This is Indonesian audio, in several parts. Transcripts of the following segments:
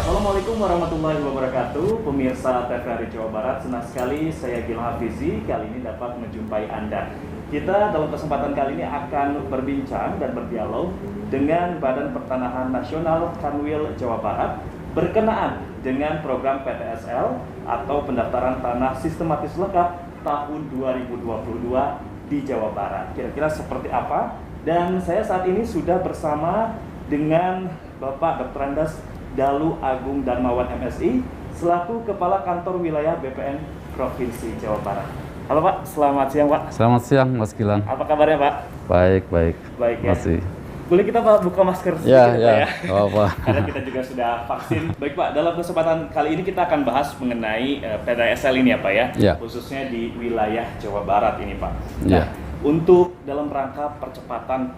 Assalamualaikum warahmatullahi wabarakatuh. Pemirsa TVRI Jawa Barat, senang sekali saya Gil Hafizi kali ini dapat menjumpai Anda. Kita dalam kesempatan kali ini akan berbincang dan berdialog dengan Badan Pertanahan Nasional Kanwil Jawa Barat berkenaan dengan program PTSL atau pendaftaran tanah sistematis lengkap tahun 2022 di Jawa Barat. Kira-kira seperti apa? Dan saya saat ini sudah bersama dengan Bapak Dr. Andes Dalu Agung Darmawan MSI selaku Kepala Kantor Wilayah BPN Provinsi Jawa Barat. Halo Pak, selamat siang Pak. Selamat siang Mas Gilang. Apa kabarnya Pak? Baik ya. Masih. Boleh kita Pak buka masker sedikit ya. Oh, Pak. Karena kita juga sudah vaksin. Baik Pak, dalam kesempatan kali ini kita akan bahas mengenai PTSL ini ya Pak ya. Khususnya di wilayah Jawa Barat ini Pak. Nah, untuk dalam rangka percepatan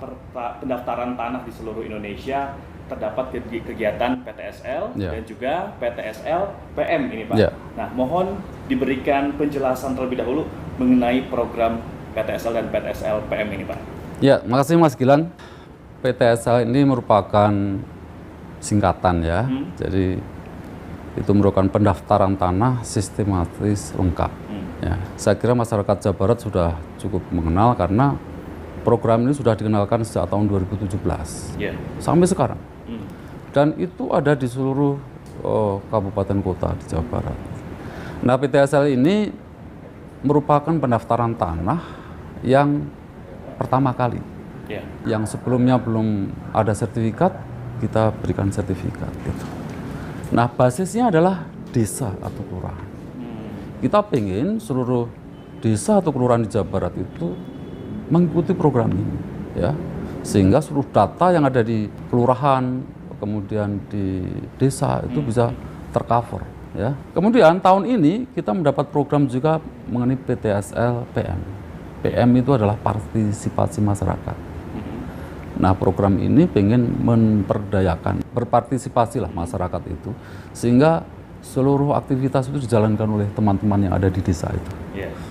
pendaftaran tanah di seluruh Indonesia terdapat kegiatan PTSL dan juga PTSL PM ini Pak. Nah, mohon diberikan penjelasan terlebih dahulu mengenai program PTSL dan PTSL PM ini Pak. Ya, makasih Mas Gilang. PTSL ini merupakan singkatan ya. Jadi itu merupakan pendaftaran tanah sistematis lengkap. Ya, saya kira masyarakat Jawa Barat sudah cukup mengenal karena program ini sudah dikenalkan sejak tahun 2017 sampai sekarang. Dan itu ada di seluruh kabupaten kota di Jawa Barat. Nah, PTSL ini merupakan pendaftaran tanah yang pertama kali. Yang sebelumnya belum ada sertifikat, kita berikan sertifikat. Gitu. Nah, basisnya adalah desa atau kelurahan. Kita pengen seluruh desa atau kelurahan di Jawa Barat itu mengikuti program ini, ya, sehingga seluruh data yang ada di kelurahan, kemudian di desa itu bisa tercover, ya. Kemudian tahun ini kita mendapat program juga mengenai PTSL PM. PM itu adalah partisipasi masyarakat. Nah, program ini pengen memperdayakan, berpartisipasi lah masyarakat itu, sehingga seluruh aktivitas itu dijalankan oleh teman-teman yang ada di desa itu.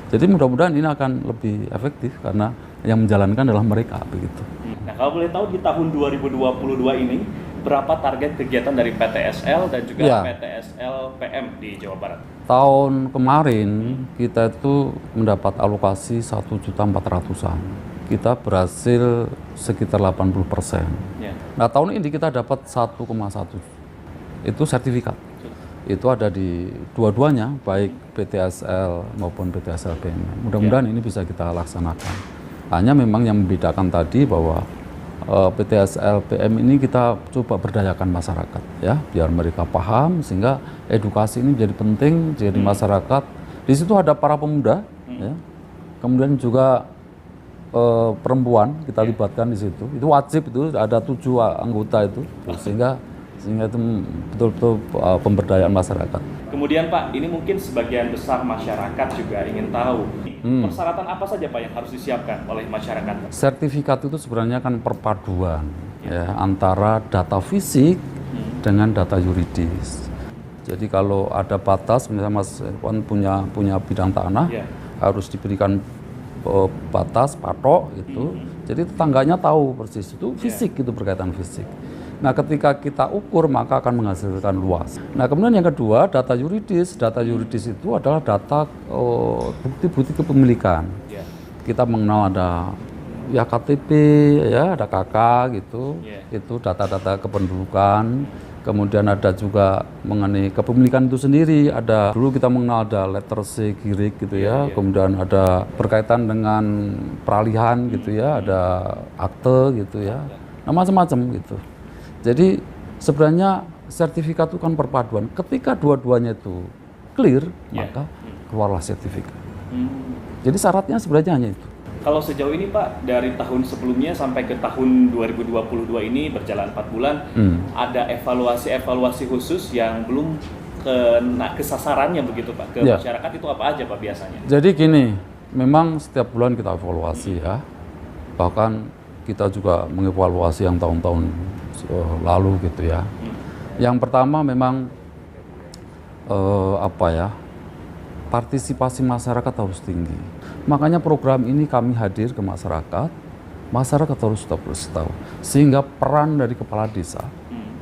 Jadi mudah-mudahan ini akan lebih efektif karena yang menjalankan adalah mereka begitu. Nah, kalau boleh tahu di tahun 2022 ini berapa target kegiatan dari PTSL dan juga PTSL PM di Jawa Barat? Tahun kemarin kita itu mendapat alokasi 1.400.000-an. Kita berhasil sekitar 80%. Nah, tahun ini kita dapat 1,1. Itu sertifikat. Itu ada di dua-duanya, baik PTSL maupun PTSL PM. Mudah-mudahan ini bisa kita laksanakan. Hanya memang yang membedakan tadi bahwa PTSL PM ini kita coba berdayakan masyarakat, ya, biar mereka paham, sehingga edukasi ini menjadi penting jadi masyarakat. Di situ ada para pemuda, ya, kemudian juga perempuan kita libatkan di situ. Itu wajib, itu ada 7 anggota itu, sehingga itu betul-betul pemberdayaan masyarakat. Kemudian Pak, ini mungkin sebagian besar masyarakat juga ingin tahu persyaratan apa saja Pak yang harus disiapkan oleh masyarakat? Sertifikat itu sebenarnya kan perpaduan ya, antara data fisik dengan data yuridis. Jadi kalau ada batas, misalnya Mas Irwan punya bidang tanah, harus diberikan batas patok itu. Jadi tetangganya tahu persis itu fisik, itu berkaitan fisik. Nah, ketika kita ukur maka akan menghasilkan luas. Nah, kemudian yang kedua, data yuridis. Data yuridis itu adalah data bukti-bukti kepemilikan. Kita mengenal ada ya KTP, ya ada KK gitu. Itu data-data kependudukan. Kemudian ada juga mengenai kepemilikan itu sendiri. Ada dulu kita mengenal ada letter C, girik gitu ya. Kemudian ada berkaitan dengan peralihan gitu ya. Ada akte gitu ya. Nah, macam-macam gitu. Jadi sebenarnya sertifikat itu kan perpaduan. Ketika dua-duanya itu clear, maka keluarlah sertifikat. Jadi syaratnya sebenarnya hanya itu. Kalau sejauh ini Pak, dari tahun sebelumnya sampai ke tahun 2022 ini berjalan 4 bulan, ada evaluasi khusus yang belum kena kesasarannya begitu Pak, ke masyarakat itu apa aja Pak biasanya? Jadi gini, memang setiap bulan kita evaluasi ya. Bahkan kita juga mengevaluasi yang tahun-tahun lalu gitu ya. Yang pertama memang partisipasi masyarakat harus tinggi. Makanya program ini kami hadir ke masyarakat harus tetap tahu. Sehingga peran dari kepala desa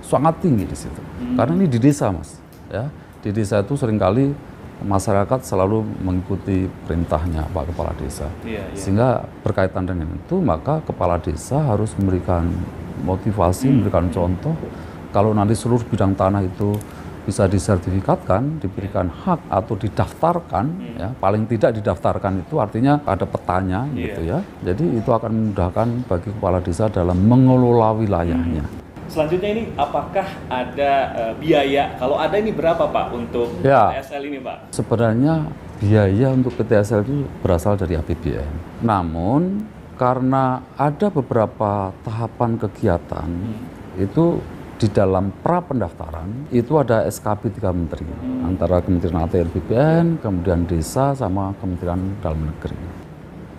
sangat tinggi di situ. Karena ini di desa, Mas. Ya, di desa itu seringkali masyarakat selalu mengikuti perintahnya Pak Kepala Desa. Sehingga berkaitan dengan itu, maka Kepala Desa harus memberikan motivasi, memberikan contoh. Kalau nanti seluruh bidang tanah itu bisa disertifikatkan, diberikan hak atau didaftarkan, ya paling tidak didaftarkan itu artinya ada petanya, gitu ya. Jadi itu akan memudahkan bagi kepala desa dalam mengelola wilayahnya. Selanjutnya ini apakah ada biaya? Kalau ada ini berapa Pak untuk PTSL ini Pak? Sebenarnya biaya untuk PTSL itu berasal dari APBN. Namun karena ada beberapa tahapan kegiatan itu di dalam pra pendaftaran itu ada SKP 3 menteri antara Kementerian ATR BPN, kemudian Desa sama Kementerian Dalam Negeri.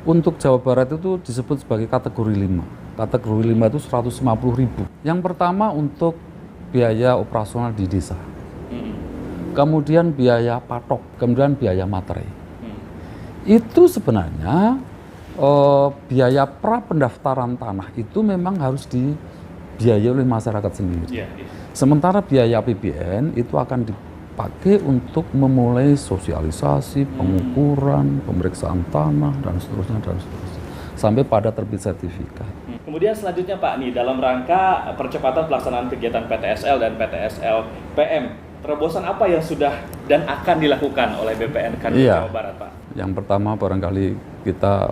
Untuk Jawa Barat itu disebut sebagai kategori 5. Kategori 5 itu 150.000. Yang pertama untuk biaya operasional di desa. Kemudian biaya patok, kemudian biaya materai. Itu sebenarnya biaya pra pendaftaran tanah itu memang harus dibiayai oleh masyarakat sendiri. Sementara biaya APBN itu akan dipakai untuk memulai sosialisasi, pengukuran, pemeriksaan tanah, dan seterusnya, sampai pada terbit sertifikat. Kemudian selanjutnya Pak, nih dalam rangka percepatan pelaksanaan kegiatan PTSL dan PTSL PM, terobosan apa yang sudah dan akan dilakukan oleh BPN Kanwil Jawa Barat Pak? Yang pertama barangkali kita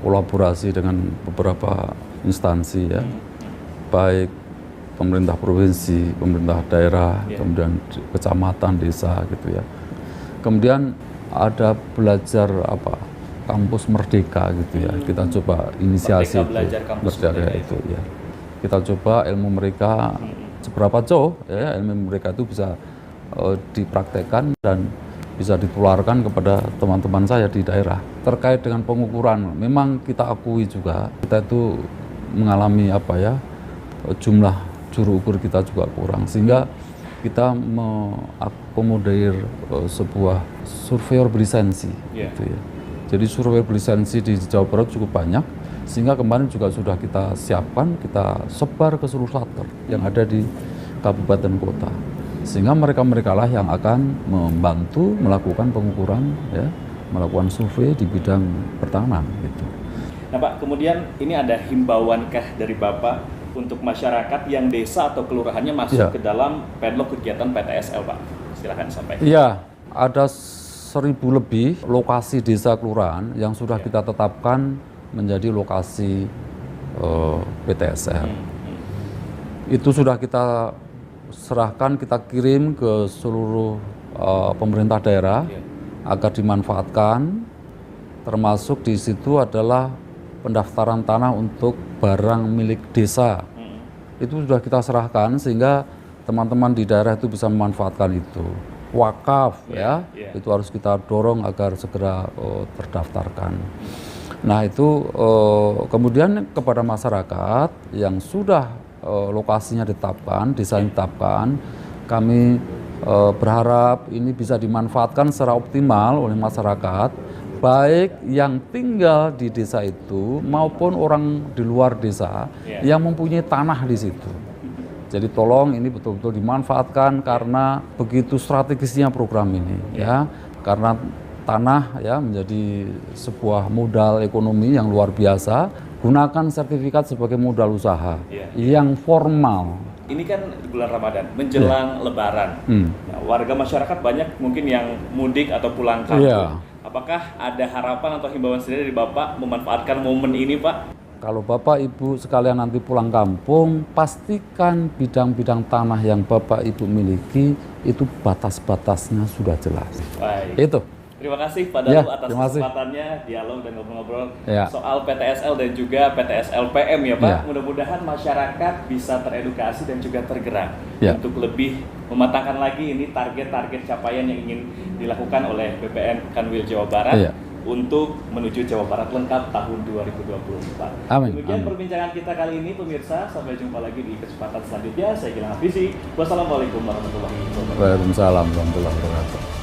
kolaborasi dengan beberapa instansi ya, baik pemerintah provinsi, pemerintah daerah, kemudian kecamatan, desa gitu ya. Kemudian ada belajar kampus merdeka gitu ya. Kita coba inisiasi merdeka itu ya. Kita coba ilmu mereka seberapa jauh ya, ilmu mereka itu bisa dipraktekkan dan bisa ditularkan kepada teman-teman saya di daerah. Terkait dengan pengukuran, memang kita akui juga kita itu mengalami jumlah juru ukur kita juga kurang, sehingga kita mengakomodir sebuah surveyor berlisensi gitu ya. Jadi surveyor berlisensi di Jawa Barat cukup banyak, sehingga kemarin juga sudah kita siapkan, kita sebar ke seluruh satker yang ada di kabupaten kota, sehingga mereka-mereka lah yang akan membantu melakukan pengukuran ya, melakukan survei di bidang pertanahan gitu. Nah Pak, kemudian ini ada himbauankah dari Bapak untuk masyarakat yang desa atau kelurahannya masuk ke dalam padlock kegiatan PTSL Pak? Silakan sampaikan. Iya, ada 1.000 lebih lokasi desa kelurahan yang sudah kita tetapkan menjadi lokasi PTSL. Itu sudah kita serahkan, kita kirim ke seluruh pemerintah daerah agar dimanfaatkan, termasuk di situ adalah pendaftaran tanah untuk barang milik desa. Itu sudah kita serahkan sehingga teman-teman di daerah itu bisa memanfaatkan itu. Wakaf itu harus kita dorong agar segera terdaftarkan. Nah itu kemudian kepada masyarakat yang sudah lokasinya ditetapkan, desa ditetapkan, kami berharap ini bisa dimanfaatkan secara optimal oleh masyarakat, baik yang tinggal di desa itu maupun orang di luar desa yang mempunyai tanah di situ. Jadi tolong ini betul-betul dimanfaatkan karena begitu strategisnya program ini ya. Karena tanah ya menjadi sebuah modal ekonomi yang luar biasa. Gunakan sertifikat sebagai modal usaha yang formal. Ini kan bulan Ramadan, menjelang Lebaran. Nah, warga masyarakat banyak mungkin yang mudik atau pulang kampung. Apakah ada harapan atau himbauan sendiri dari Bapak memanfaatkan momen ini Pak? Kalau Bapak Ibu sekalian nanti pulang kampung, pastikan bidang-bidang tanah yang Bapak Ibu miliki itu batas-batasnya sudah jelas. Baik. Itu. Terima kasih Pak Dalu atas kesempatannya dialog dan ngobrol-ngobrol soal PTSL dan juga PTSL PM ya Pak. Mudah-mudahan masyarakat bisa teredukasi dan juga tergerak untuk lebih mematangkan lagi ini target-target capaian yang ingin dilakukan oleh BPN Kanwil Jawa Barat untuk menuju Jawa Barat lengkap tahun 2024. Demikian perbincangan kita kali ini pemirsa, sampai jumpa lagi di kesempatan selanjutnya. Saya Gilang Hafizi. Wassalamualaikum warahmatullahi wabarakatuh. Waalaikumsalam warahmatullahi wabarakatuh.